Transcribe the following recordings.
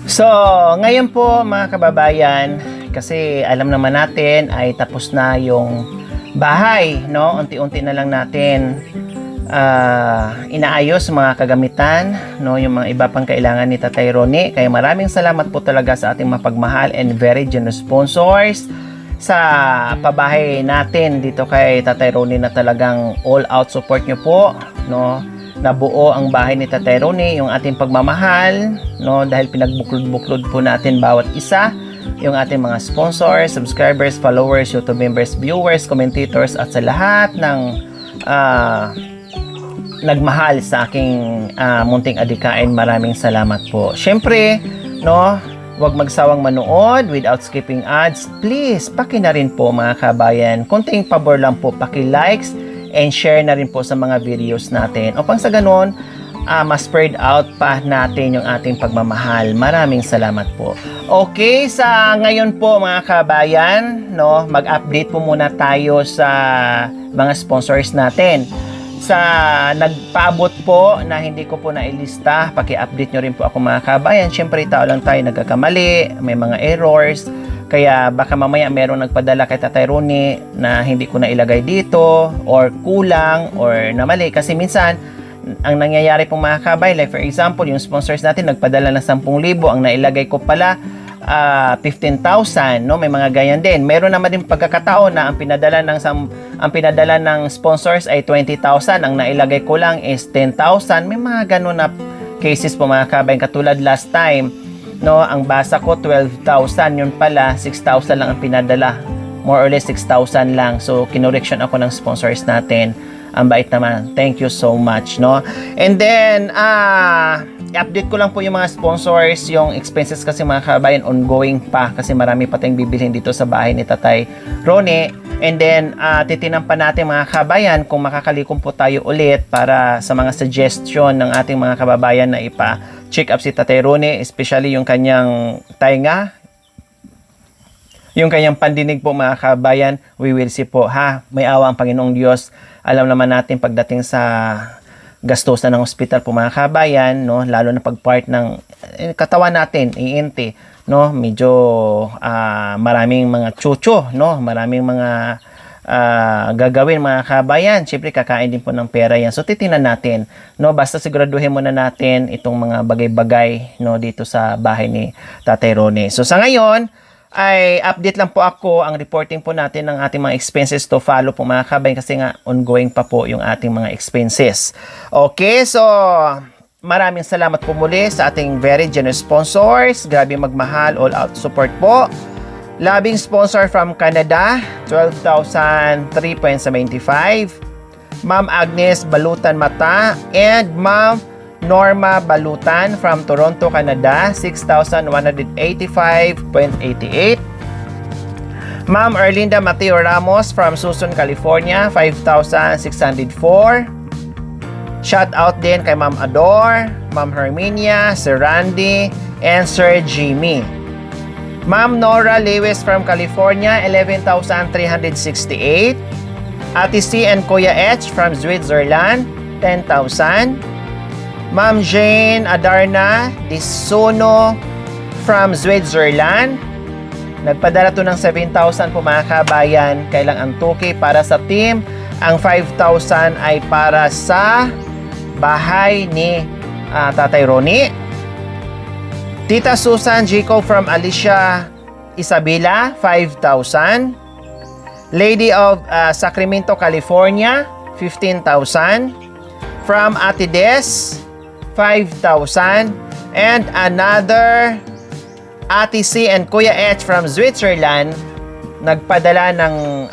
So, ngayon po mga kababayan, kasi alam naman natin ay tapos na yung bahay, no? Unti-unti na lang natin inaayos mga kagamitan, no? Yung mga iba pang kailangan ni Tatay Ronnie. Kaya maraming salamat po talaga sa ating mapagmahal and very generous sponsors sa pabahay natin dito kay Tatay Ronnie na talagang all out support nyo po, no? Nabuo ang bahay ni Tatay Ronnie, yung ating pagmamahal, no, dahil pinagbuklod-buklod po natin bawat isa, yung ating mga sponsors, subscribers, followers, YouTube members, viewers, commentators, at sa lahat ng nagmahal sa aking munting adikain. Maraming salamat po. Syempre, no, huwag magsawang manood without skipping ads. Please, paki na rin po mga kabayan. Konting pabor lang po, paki-likes and share na rin po sa mga videos natin. Upang sa ganun, ma-spread out pa natin yung ating pagmamahal. Maraming salamat po. Okay, sa ngayon po mga kabayan, no, mag-update po muna tayo sa mga sponsors natin. Sa nagpaabot po na hindi ko po nailista, paki-update nyo rin po ako mga kabayan. Siyempre, tao lang tayo, nagkakamali, may mga errors. Kaya baka mamaya merong nagpadala kay Tatay Ronnie na hindi ko na ilagay dito, or kulang, or namali. Kasi minsan, ang nangyayari pong mga kabay, like for example, yung sponsors natin nagpadala ng 10,000, ang nailagay ko pala 15,000, no? May mga ganyan din. Meron naman din pagkakataon na ang pinadala ng sponsors ay 20,000, ang nailagay ko lang is 10,000. May mga ganun na cases po mga kabay. Katulad last time, no, ang basa ko 12,000, yun pala 6,000 lang ang pinadala, more or less 6,000 lang. So kinorection ako ng sponsors natin. Ang bait naman, thank you so much, no. And then i-update ko lang po yung mga sponsors, yung expenses kasi mga kabayan ongoing pa kasi marami pa tayong bibilhin dito sa bahay ni Tatay Ronnie. And then titinan pa natin mga kabayan kung makakalikom po tayo ulit para sa mga suggestion ng ating mga kababayan na check up si Tatay Ronnie, especially yung kanyang tainga, yung kanyang pandinig po mga kabayan. We will see po, ha. May awa ang Panginoong Diyos. Alam naman natin pagdating sa gastusan ng ospital po mga kabayan, no, lalo na pag part ng katawan natin, ENT, no, medyo maraming mga chucho, no, maraming mga gagawin mga kabayan. Siyempre kakain din po ng pera yan. So titingnan natin, no, basta siguraduhin muna natin itong mga bagay-bagay, no, dito sa bahay ni Tatay Ronnie. So sa ngayon ay update lang po ako, ang reporting po natin ng ating mga expenses to follow po mga kabayan kasi nga ongoing pa po yung ating mga expenses. Okay, so maraming salamat po muli sa ating very generous sponsors. Grabe magmahal, all out support po. Labing sponsor from Canada, 12,003.75. Ma'am Agnes Balutan Mata and Ma'am Norma Balutan from Toronto, Canada, 6,185.88. Ma'am Erlinda Mateo Ramos from Susan, California, 5,604. Shout out din kay Ma'am Ador, Ma'am Herminia, Sir Randy, and Sir Jimmy. Ma'am Nora Lewis from California, 11,368. Ate C and Kuya H from Switzerland, 10,000. Ma'am Jane Adarna Disono from Switzerland, nagpadala to ng 7,000 po mga kabayan. Kailang ang 2K para sa team, ang 5,000 ay para sa bahay ni Tatay Ronnie. Tita Susan Jacob from Alicia Isabela, 5,000. Lady of Sacramento, California, 15,000. From Ate Des, 5,000. And another Ate C and Kuya H from Switzerland, nagpadala ng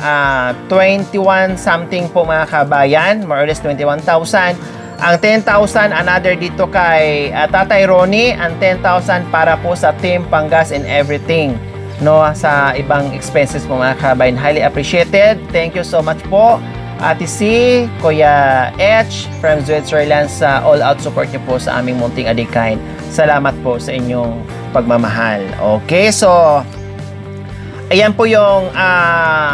21 something po mga kabayan, more or less 21,000. Ang 10,000 another dito kay Tatay Ronnie, ang 10,000 para po sa team, panggas and everything, no, sa ibang expenses po mga kabayan. Highly appreciated. Thank you so much po Ate C, Kuya H from Switzerland sa all-out support niyo po sa aming munting adikain. Salamat po sa inyong pagmamahal. Okay, so ayan po yung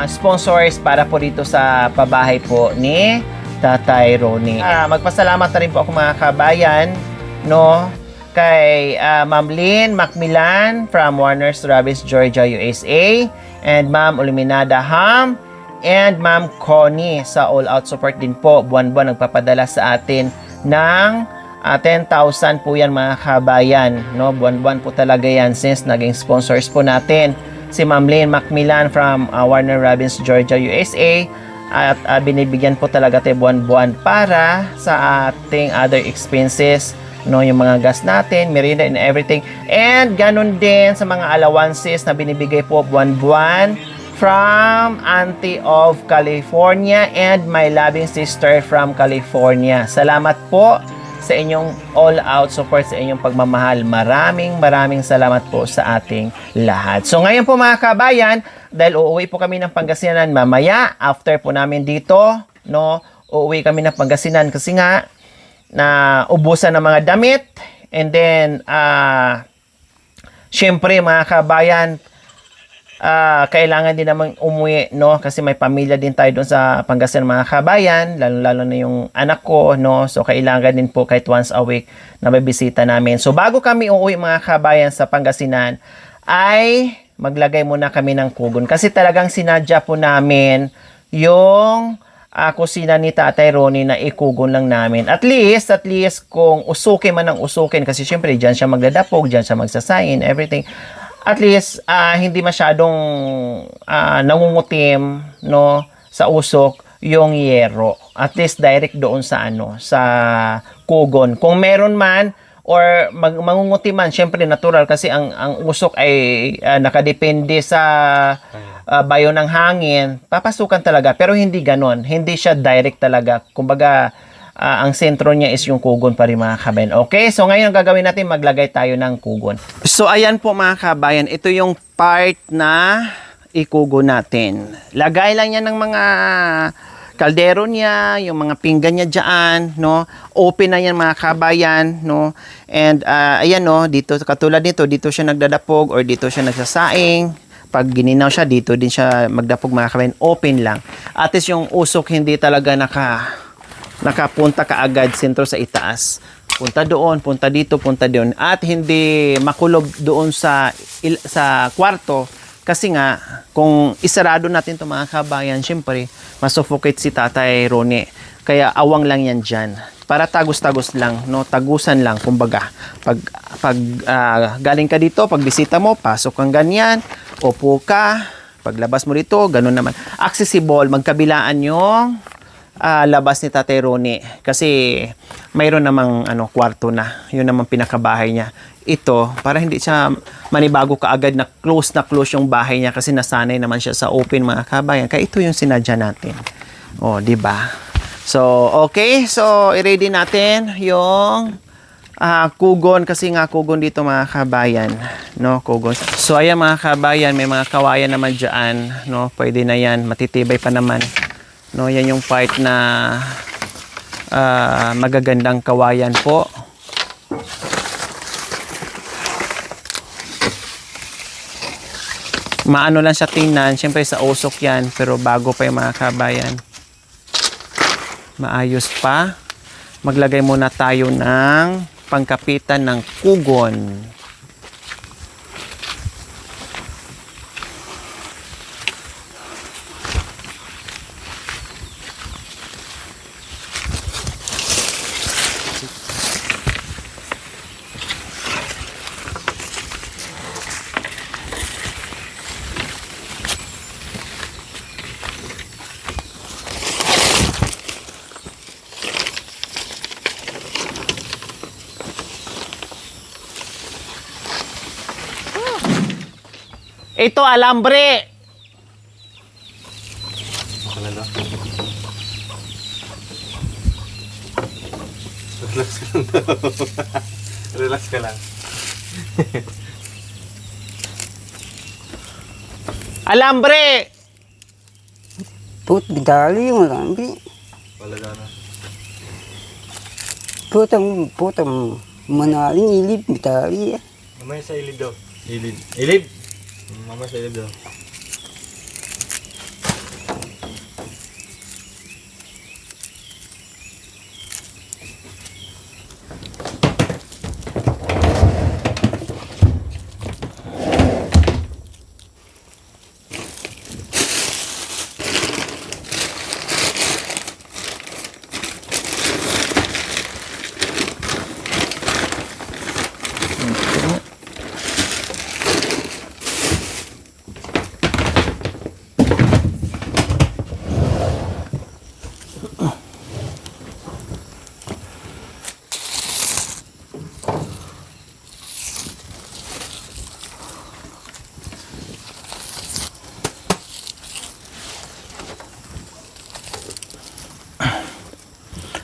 sponsors para po dito sa pabahay po ni Tatay Ronnie. Magpasalamat na rin po ako mga kabayan, no, kay Ma'am Lynn Macmillan from Warner's Robins, Georgia, USA, and Ma'am Oluminada Ham, and Ma'am Connie sa All Out Support din po. Buwan-buwan nagpapadala sa atin ng 10,000 po yan mga kabayan. No? Buwan-buwan po talaga yan since naging sponsors po natin si Ma'am Lynn Macmillan from Warner Robins, Georgia, USA. At binibigyan po talaga tayo buwan-buwan para sa ating other expenses, no, yung mga gas natin, merienda and everything. And ganun din sa mga allowances na binibigay po buwan-buwan from Auntie of California and my loving sister from California. Salamat po sa inyong all-out support, sa inyong pagmamahal. Maraming salamat po sa ating lahat. So ngayon po mga kabayan, dahil uuwi po kami ng Pangasinan mamaya, after po namin dito, no, uuwi kami ng Pangasinan kasi nga na ubusan ng mga damit, and then syempre mga kabayan, kailangan din naman umuwi, no, kasi may pamilya din tayo doon sa Pangasinan mga kabayan, lalo na yung anak ko, no, so kailangan din po kahit once a week na bibisita namin. So bago kami uuwi mga kabayan sa Pangasinan, ay maglagay muna kami ng kugon kasi talagang sinadya po namin yung kusina ni Tatay Ronnie na ikugon lang namin. At least kung usukin man ang usukin, kasi syempre dyan siya magdadapog, dyan siya magsasayin, everything. At least hindi masyadong nangungutim, no, sa usok yung yero. At least direct doon sa sa kugon. Kung meron man or mangunguti man, syempre natural kasi ang usok ay nakadepende sa bayo ng hangin, papasukan talaga. Pero hindi ganon. Hindi siya direct talaga. Kumbaga, ang sentro niya is yung kugon pa rin mga kabayan. Okay, so ngayon ang gagawin natin, maglagay tayo ng kugon. So ayan po mga kabayan, ito yung part na ikugon natin. Lagay lang yan ng mga kaldero niya, yung mga pinggan niya dyan, no? Open na yan mga kabayan, no? And ayan, no, dito katulad nito, dito siya nagdadapog or dito siya nagsasaing. Pag gininaw siya, dito din siya magdapog mga kabayan. Open lang. At least yung usok hindi talaga nakapunta kaagad sentro sa itaas. Punta doon, punta dito, punta doon. At hindi makulob doon sa kwarto. Kasi nga, kung isarado natin ito mga kabayan, syempre, masuffocate si Tatay Ronnie. Kaya awang lang yan dyan. Para tagos-tagos lang, no? Tagusan lang, kumbaga. Pag galing ka dito, pag bisita mo, pasok kang ganyan, upo ka, paglabas mo dito, ganun naman. Accessible, magkabilaan yung labas ni Tatay Ronnie. Kasi mayroon namang kwarto na. Yun namang pinakabahay niya. Ito, para hindi siya manibago kaagad na close yung bahay niya kasi nasanay naman siya sa open mga kabayan. Kaya ito yung sinadya natin. O, di ba? So, okay. So, i-ready natin yung kugon kasi nga kugon dito mga kabayan, no, kugon. So, ayan mga kabayan, may mga kawayan naman diyan, no, pwede na yan, matitibay pa naman. No, yan yung part na magagandang kawayan po. Maano lang siya tingnan, syempre sa usok yan, pero bago pa yung mga kabayan. Maayos pa. Maglagay muna tayo ng pangkapitan ng kugon. Ito, alambre. Relax ka lang daw. Relax ka lang. Alambre. Put, bidali yung alambre. Wala na. Putang manaling ilib, bidali. Mamaya sa ilid daw. Ilid? Ilid? Mamaya sa ilid daw.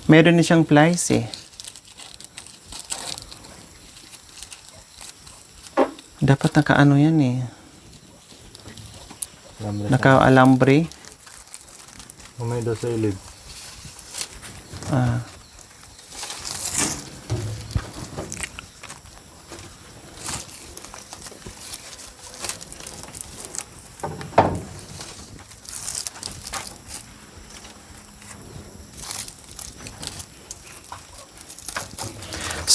Meron din siyang plies eh. Dapat naka-ano yan eh. Naka-alambre. May daw sa ilid. Ah.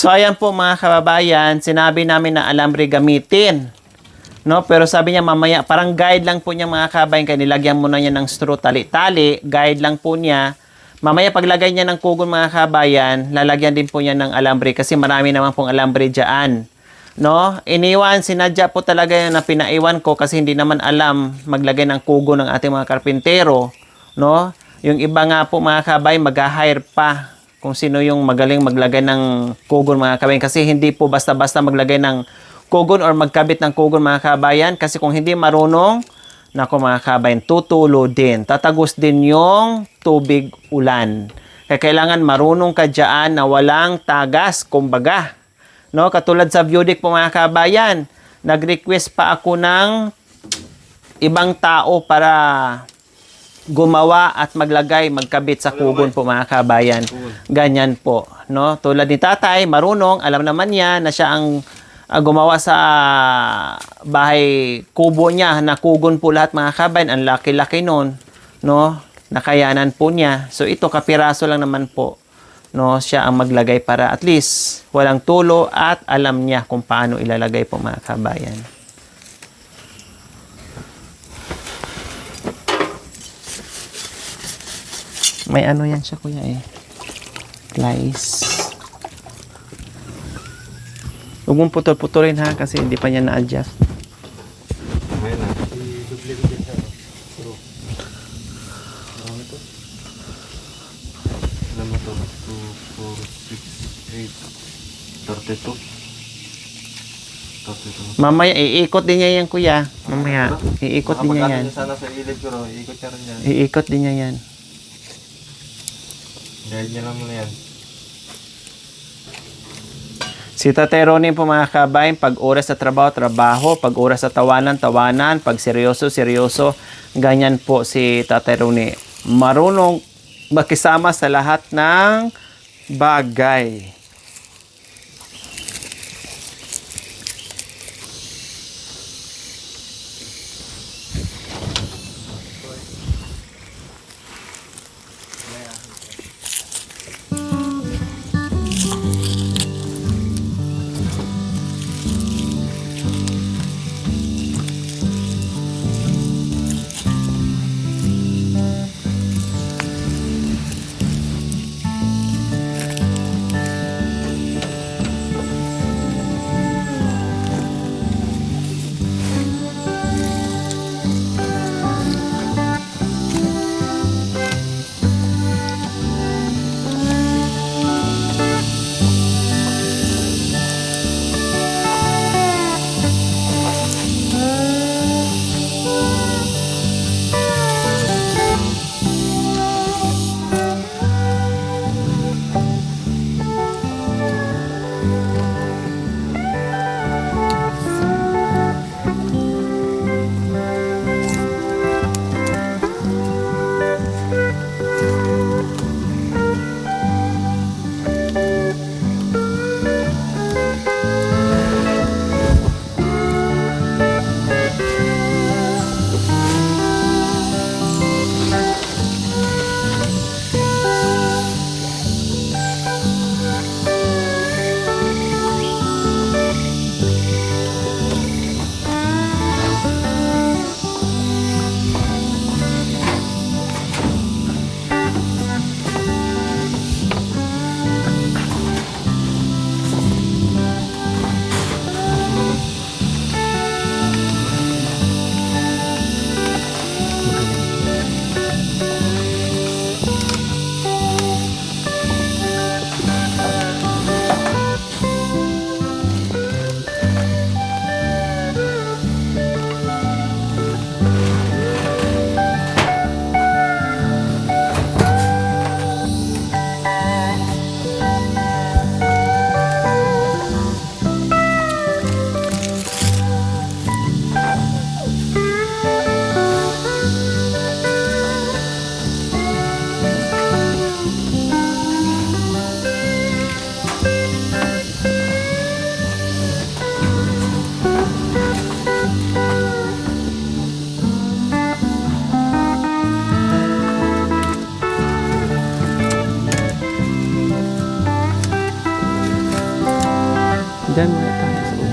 So ayan po mga kababayan, sinabi namin na alambre gamitin. No, pero sabi niya mamaya, parang guide lang po niya mga kababayan, kaya nilagyan muna niya ng straw tali-tali, guide lang po niya. Mamaya paglagay niya ng kugon mga kababayan, lalagyan din po niya ng alambre kasi marami naman pong alambre diyan. No, iniwan, sinadya po talaga yan na pinaiwan ko kasi hindi naman alam maglagay ng kugon ng ating mga karpintero. No, yung iba nga po mga kababayan mag-hire pa kung sino yung magaling maglagay ng kugon mga kababayan kasi hindi po basta-basta maglagay ng kugon or magkabit ng kugon mga kababayan kasi kung hindi marunong, nako mga kababayan, tutulo din. Tatagos din yung tubig ulan. Kaya kailangan marunong ka dyan na walang tagas, kumbaga. No, katulad sa Viewdic po mga kababayan, nag-request pa ako ng ibang tao para gumawa at maglagay, magkabit sa kugon po mga kabayan. Ganyan po, no? Tulad ni tatay, marunong, alam naman niya na siya ang gumawa sa bahay kubo niya na kugon po lahat mga kabayan. Ang laki-laki nun, no? Nakayanan po niya. So ito, kapiraso lang naman po, no? Siya ang maglagay para at least walang tulo at alam niya kung paano ilalagay po mga kabayan. May ano yan siya kuya eh. Plies. Huwag mong putol-putulin ha kasi hindi pa niya na-adjust. May na. I-double ko din siya. Pero, ano ito? Alam mo ito? 2, 4, 6, 8, 32. Mamaya, iikot din niya yan kuya. Mamaya, iikot din niya yan. Sana sa ilid pero iikot niya rin yan. Iikot din niya yan. Guide niya lang muna yan. Si Tatay Ronnie po mga kabayan, pag oras sa trabaho, trabaho. Pag oras sa tawanan, tawanan. Pag seryoso, seryoso. Ganyan po si Tatay Ronnie. Marunong makisama sa lahat ng bagay. Diyan muna tayo sa ulo.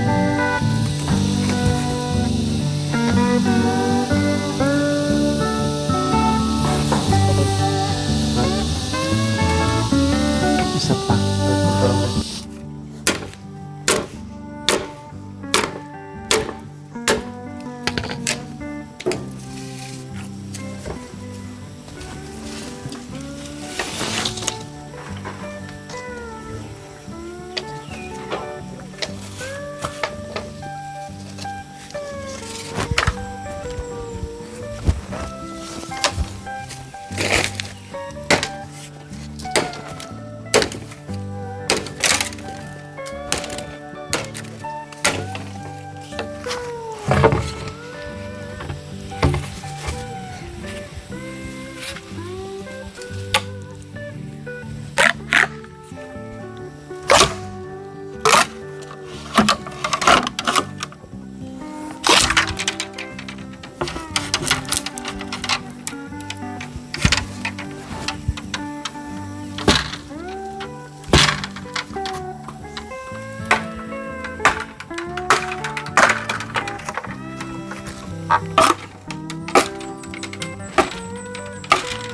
Isa pa.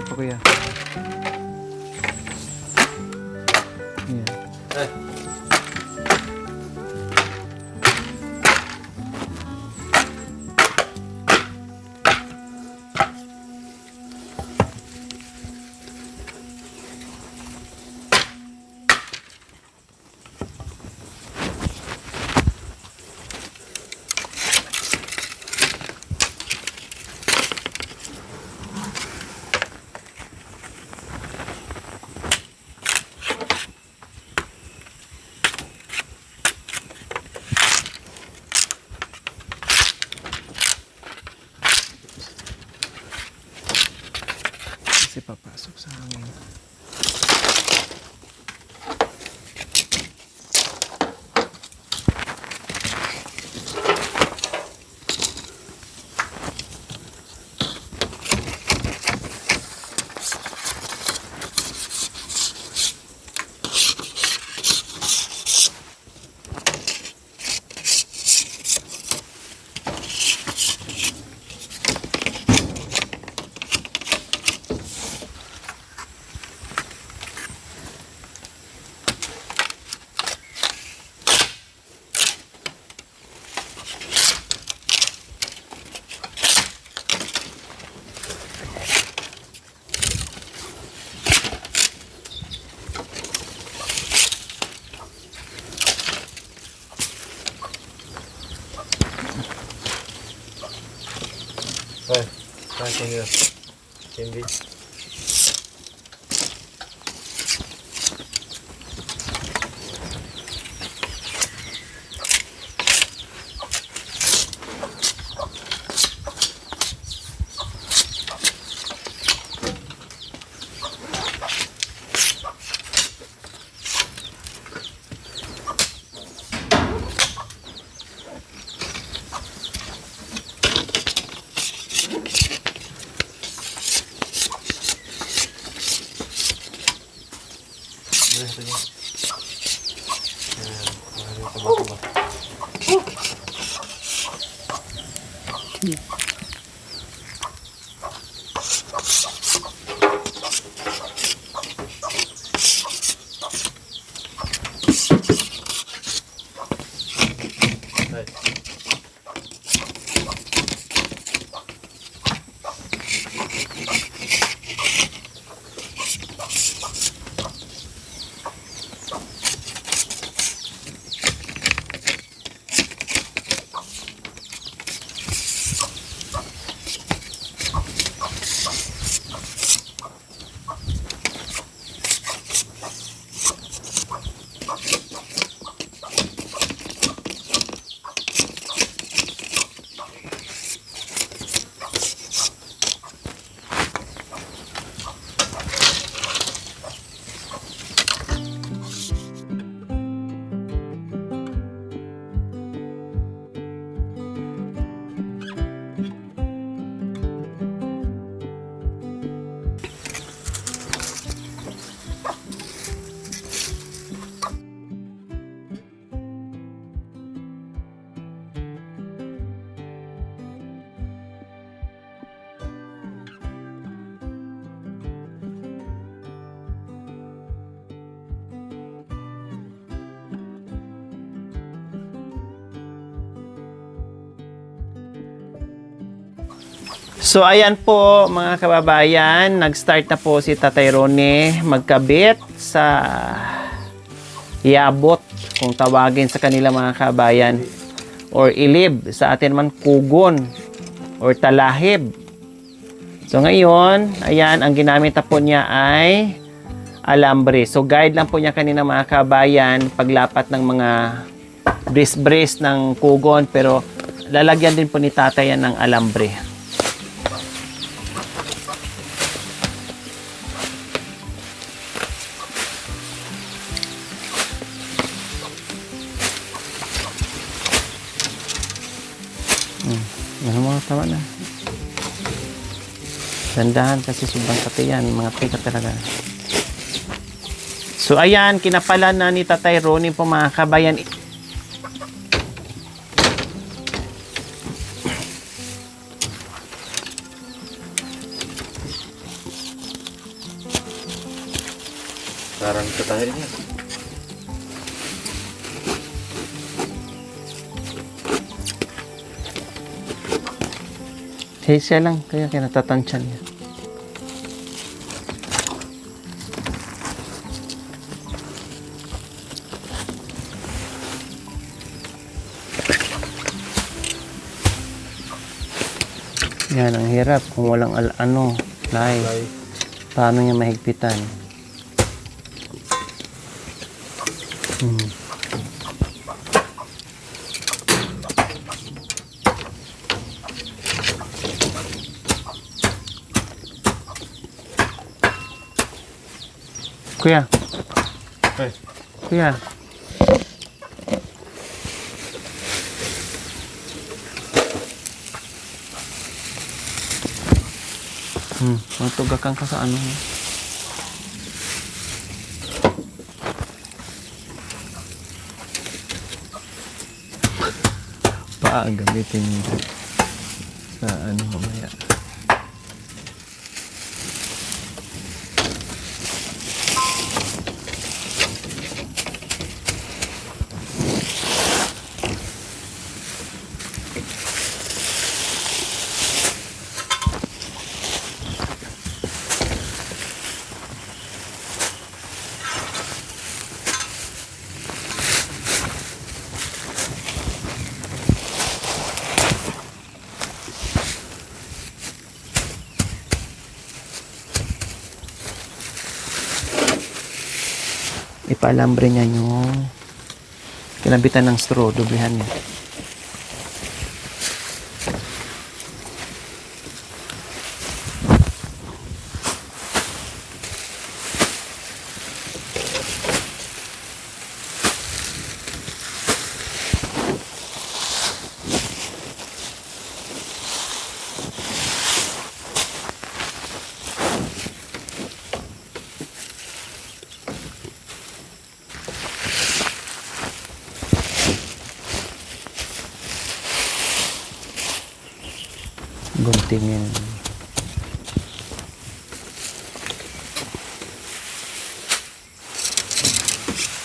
Ito kuya. Ayan. Kasi papasok sa hangin. Ay, saan nyo? Hindi. Ito niya. Ayan, taba-taba. Ay. So ayan po mga kababayan, nag-start na po si Tatay Rone magkabit sa yabot kung tawagin sa kanila mga kababayan, or ilib, sa atin man kugon or talahib. So ngayon, ayan, ang ginamit na po niya ay alambre. So guide lang po niya kanina mga kabayan paglapat ng mga brace ng kugon, pero lalagyan din po ni tatay yan ng alambre. Ano mga tama na. Dandahan kasi sobrang pati yan. Mga tika talaga. So ayan, kinapalan na ni Tatay Ronnie po mga kabayan. Parang katahin niya. Siya lang, kaya kinatatansyan niya. Yan, ang hirap kung walang lay. Paano niya mahigpitan? Kuya. Ay. Kuya. Magtugakan ka sa ano. Gamitin sa ano mamaya. Ipalambre niya yung kinabitan ng straw, doblehan niya. Guntingin.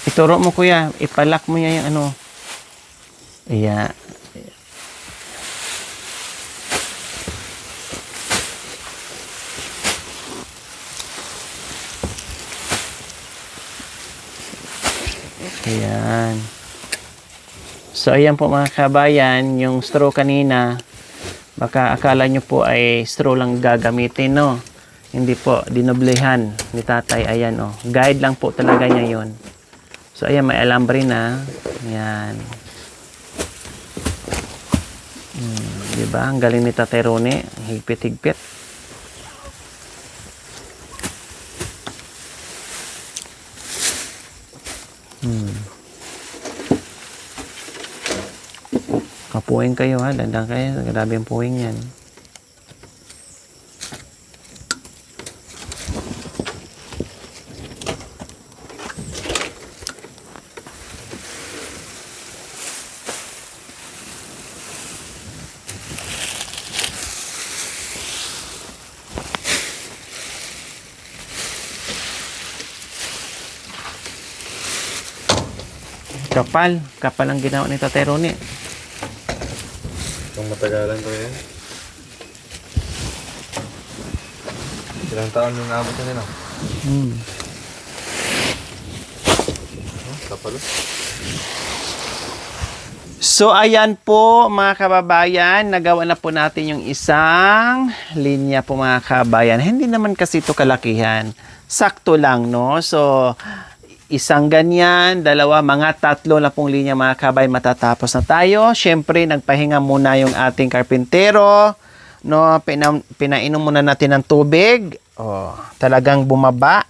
Ituro mo kuya, ipalak mo niya yung ano. Iya. Ayan. So ayan po mga kabayan, yung straw kanina, baka akala nyo po ay straw lang gagamitin, no? Hindi po, dinoblehan ni tatay. Ayan, oh. Guide lang po talaga niya yon. So, ayan, may alambre na. Ayan. Diba? Ang galing ni Tatay Rone. Higpit-higpit. Kapuwing kayo, ha? Dandang kayo. Grabe ang puwing yan. Kapal ang ginawa ni Tatay Rone. Kung matagalan ko yan. Ilang taon yung naabot na nila? Hmm. Kapalo. So ayan po mga kababayan, nagawa na po natin yung isang linya po mga kababayan. Hindi naman kasi ito kalakihan. Sakto lang, no? So isang ganyan, dalawa, mga tatlo na pong linya mga kababayan, matatapos na tayo. Siyempre, nagpahinga muna yung ating karpintero. No, pinainom muna natin ng tubig. Oh, talagang bumaba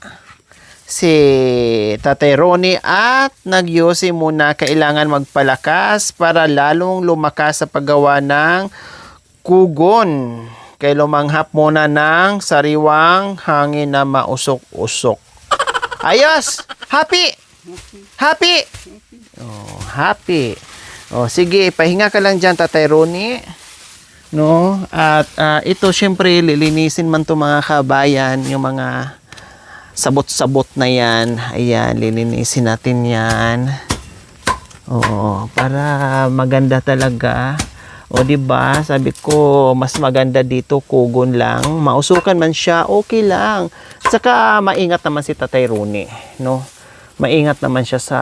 si Tatay Ronnie at nagyosi muna, kailangan magpalakas para lalong lumakas sa paggawa ng kugon. Kaya lumanghap muna ng sariwang hangin na mausok-usok. Ayos! Happy! Happy! Oh, happy. Oh, sige, pahinga ka lang dyan, Tatay Ronnie. No? At ito, syempre, lilinisin man to mga kabayan, yung mga sabot-sabot na yan. Ayan, lilinisin natin yan. Oo, para maganda talaga. O, diba? Sabi ko, mas maganda dito, kugon lang. Mausukan man siya, okay lang. Saka, maingat naman si Tatay Ronnie, no? Maingat naman siya sa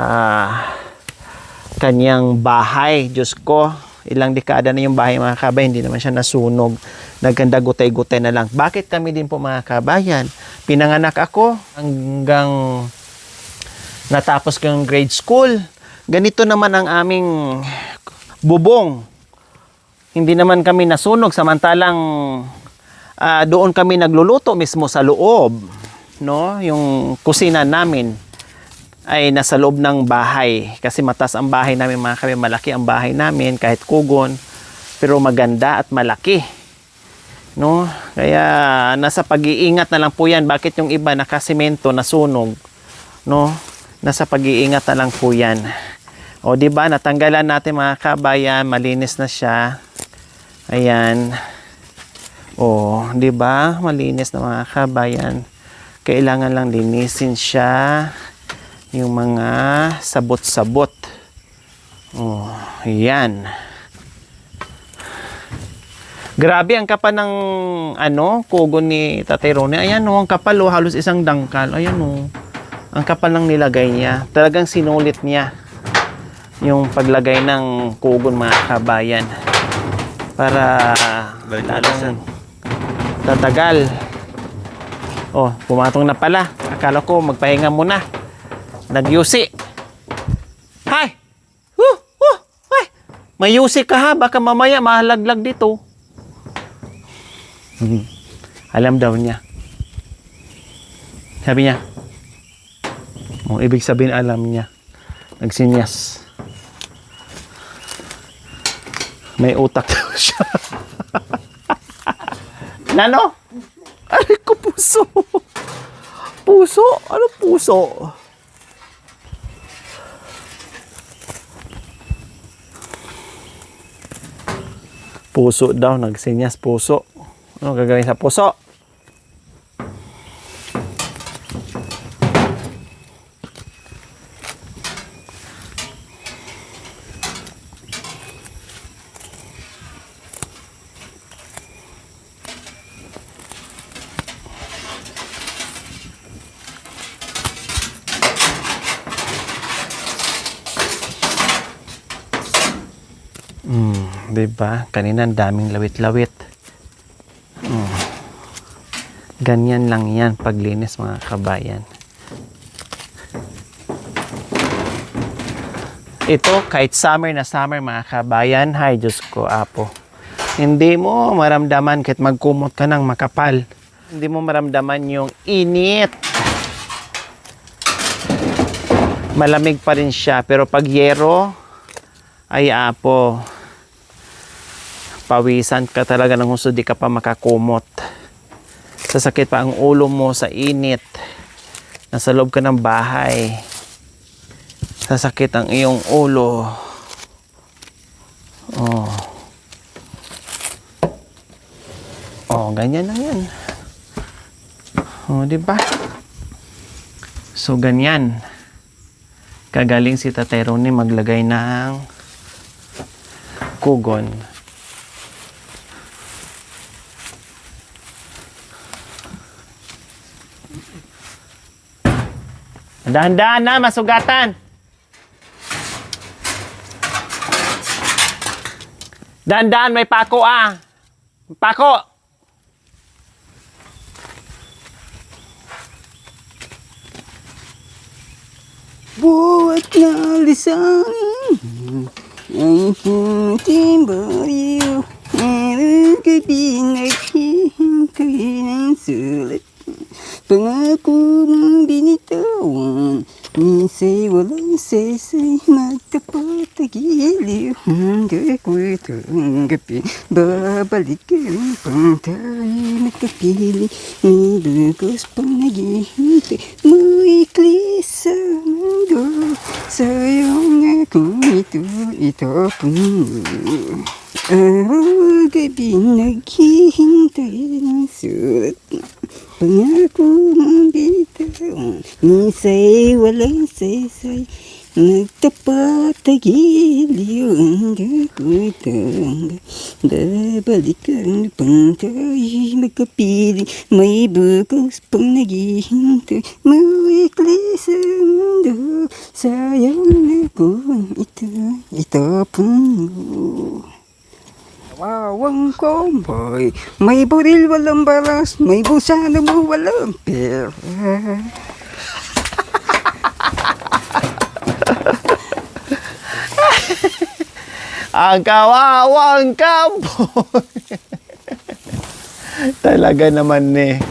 kanyang bahay. Diyos ko, ilang dekada na yung bahay mga kabayan, hindi naman siya nasunog. Naganda gutay-gutay na lang. Bakit kami din po mga kabayan? Pinanganak ako hanggang natapos ko yung grade school. Ganito naman ang aming bubong. Hindi naman kami nasunog, samantalang doon kami nagluluto mismo sa loob. No? Yung kusina namin ay nasa loob ng bahay. Kasi mataas ang bahay namin mga kabayan. Malaki ang bahay namin kahit kugon. Pero maganda at malaki. No? Kaya nasa pag-iingat na lang po yan. Bakit yung iba nakasemento, nasunog? No? Nasa pag-iingat na lang po yan. O di ba natanggalan natin mga kabayan, malinis na siya. Ayan. O, di ba? Malinis na mga kabayan. Kailangan lang linisin siya. Yung mga sabot-sabot. O, yan. Grabe ang kapal ng kugon ni Tatay Ronnie. Ayan o, ang kapal o, halos isang dangkal. Ayan o, ang kapal ng nilagay niya. Talagang sinulit niya yung paglagay ng kugon mga kabayan. Para lalong tatagal. Oh, pumatong na pala. Akala ko magpahinga muna. Nagyusi. Hay! Ay! May yusi ka ha, baka mamaya mahalaglag dito. Alam daw niya. Sabi niya. Ibig sabihin alam niya. Nagsinyas. May utak daw siya. Nano? Aray ko, puso. Puso? Ano puso? Puso daw. Nagsinyas puso. Ano gagawin sa puso? Diba? Kanina ang daming lawit-lawit. Ganyan lang yan paglinis mga kabayan. Ito kahit summer na summer mga kabayan, hay Diyos ko apo. Hindi mo maramdaman kahit magkumot ka ng makapal. Hindi mo maramdaman yung init. Malamig pa rin siya pero pag yero ay apo. Pawisan ka talaga ng husto, di ka pa makakumot. Sasakit pa ang ulo mo sa init. Nasa loob ka ng bahay. Sasakit ang iyong ulo. Oh. Oh, ganyan lang yan. Oh, di ba? So, ganyan. Kagaling si Tatay Ronnie maglagay ng kugon. Dahan-dahan na, masugatan. Dahan-dahan, may pako Pako. Buat na lisanin ang puting baliw. Meron ka pinaghihintayin ang sulat. Pangako mong binitawan, minsa'y walang sesay, magtapat na giliw. Hindi ko'y tanggapin, babalik ka rin pang tayo magkapili. May lugos pang naghihintay, muikli sa mundo. Sayang ako ito po. Araw gabi naghihintay ng sulat. Pangako mong binitawan, minsa'y walang sesay, nagtapat na giliw. Hindi ko'y tanggap, babalik ka rin pang tayo magkapili. May bukas pang naghihintay, mawikli sa mundo. Sayang na kung ito po. Wawang komboy, may buril walang balas, may busana mo walang pera. Ang kawawang kamboy. Talaga naman eh.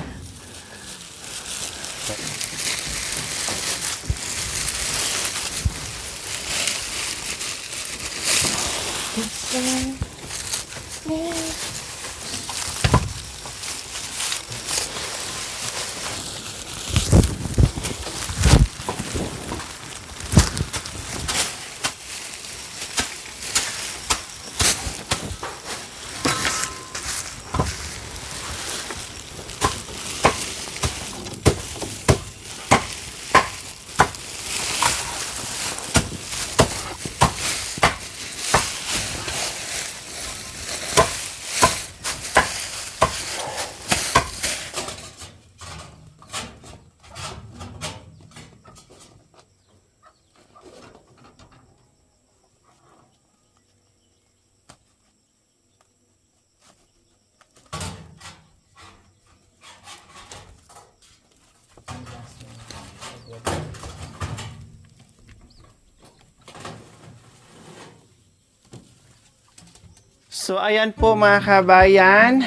So ayan po mga kabayan,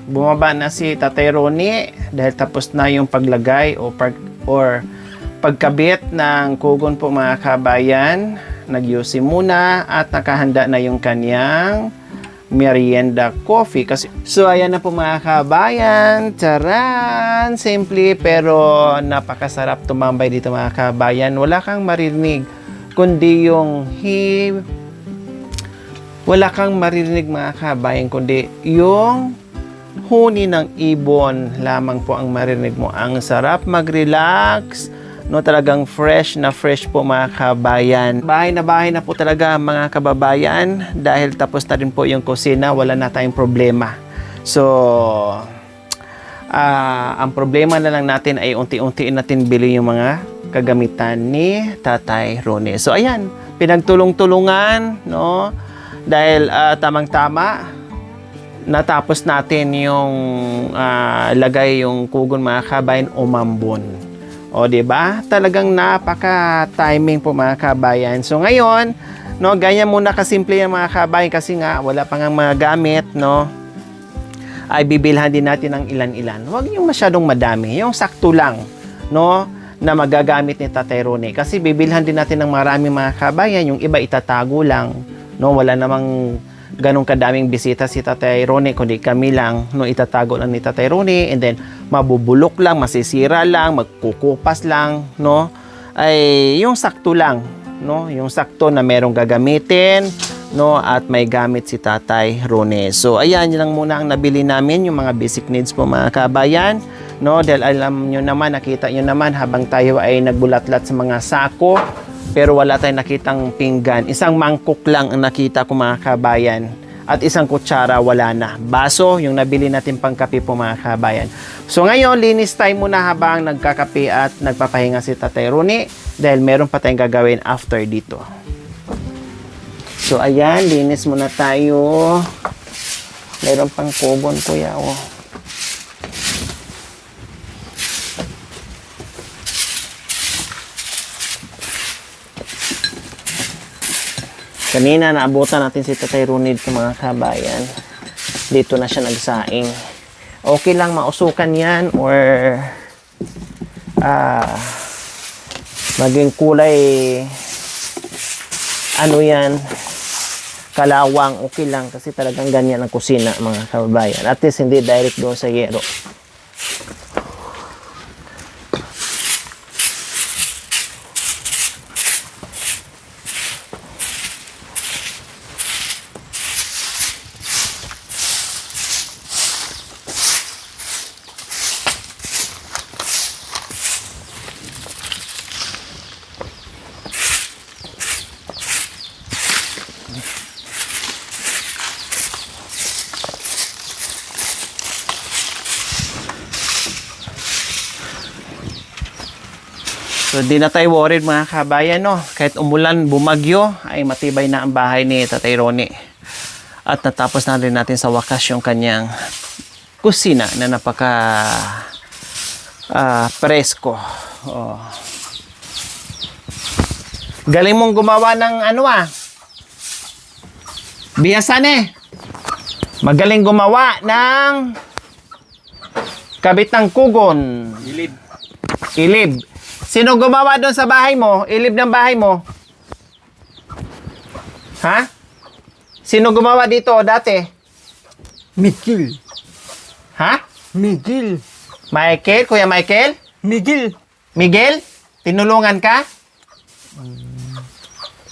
bumaba na si Tatay Ronnie dahil tapos na yung paglagay or pagkabit ng kugon po mga kabayan. Nag-UC muna at nakahanda na yung kanyang merienda coffee. So ayan na po mga kabayan, charan! Simple pero napakasarap tumambay dito mga kabayan. Wala kang marinig kundi yung wala kang maririnig mga kabayan, kundi yung huni ng ibon lamang po ang maririnig mo. Ang sarap mag-relax, no? Talagang fresh na fresh po mga kabayan. Bahay na po talaga mga kababayan dahil tapos na rin po yung kusina, wala na tayong problema. So, ang problema na lang natin ay unti-unti natin bili yung mga kagamitan ni Tatay Ronnie. So, ayan, pinagtulong-tulungan, no? Dahil tamang-tama natapos natin yung lagay yung kugon mga kabayan umambon. O di ba? Talagang napaka-timing po mga kabayan. So ngayon, no, ganyan muna kasimple yung mga kabayan kasi nga wala pa nga mga gamit, no. Ay bibilhan din natin ng ilan-ilan. Huwag yung masyadong madami, yung sakto lang, no, na magagamit ni Tatay Ronnie. Kasi bibilhan din natin ng marami mga kabayan, yung iba itatago lang. No, wala namang ganong kadaming bisita si Tatay Ronnie, kundi kami lang, no, itatago lang ni Tatay Ronnie, and then mabubulok lang, masisira lang, magkukupas lang, no, ay yung sakto lang, no, yung sakto na merong gagamitin, no, at may gamit si Tatay Ronnie. So ayan, yun lang muna ang nabili namin, yung mga basic needs po mga kabayan, no, dahil alam nyo naman, nakita nyo naman habang tayo ay nagbulatlat sa mga sako, pero wala tayong nakitang pinggan. Isang mangkok lang ang nakita ko mga kabayan. At isang kutsara, wala na. Baso, yung nabili natin pangkape po mga kabayan. So ngayon, linis tayo muna habang nagkakape at nagpapahinga si Tatay Roni dahil meron pa tayong gagawin after dito. So ayan, linis muna tayo. Meron pang kubon kuya, oh. Kanina naabutan natin si Tatay Roni dito mga kabayan. Dito na siya nagsaing. Okay lang mausukan yan or maging kulay ano yan, kalawang, okay lang kasi talagang ganyan ang kusina mga kabayan. At least hindi direct doon sa yero. So, di na tayo worried mga kabayan, no? Kahit umulan, bumagyo, ay matibay na ang bahay ni Tatay Roni. At natapos na rin natin sa wakas yung kanyang kusina na napaka presko. Oh. Galing mong gumawa ng ano biyasan eh. Magaling gumawa ng kabit ng kugon. Ilib. Sino gumawa doon sa bahay mo? Ilib ng bahay mo? Ha? Sino gumawa dito dati? Miguel. Ha? Miguel. Michael? Kuya Michael? Miguel. Miguel? Tinulungan ka?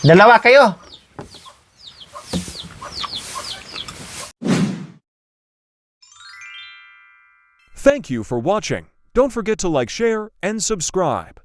Dalawa kayo. Thank you for watching. Don't forget to like, share, and subscribe.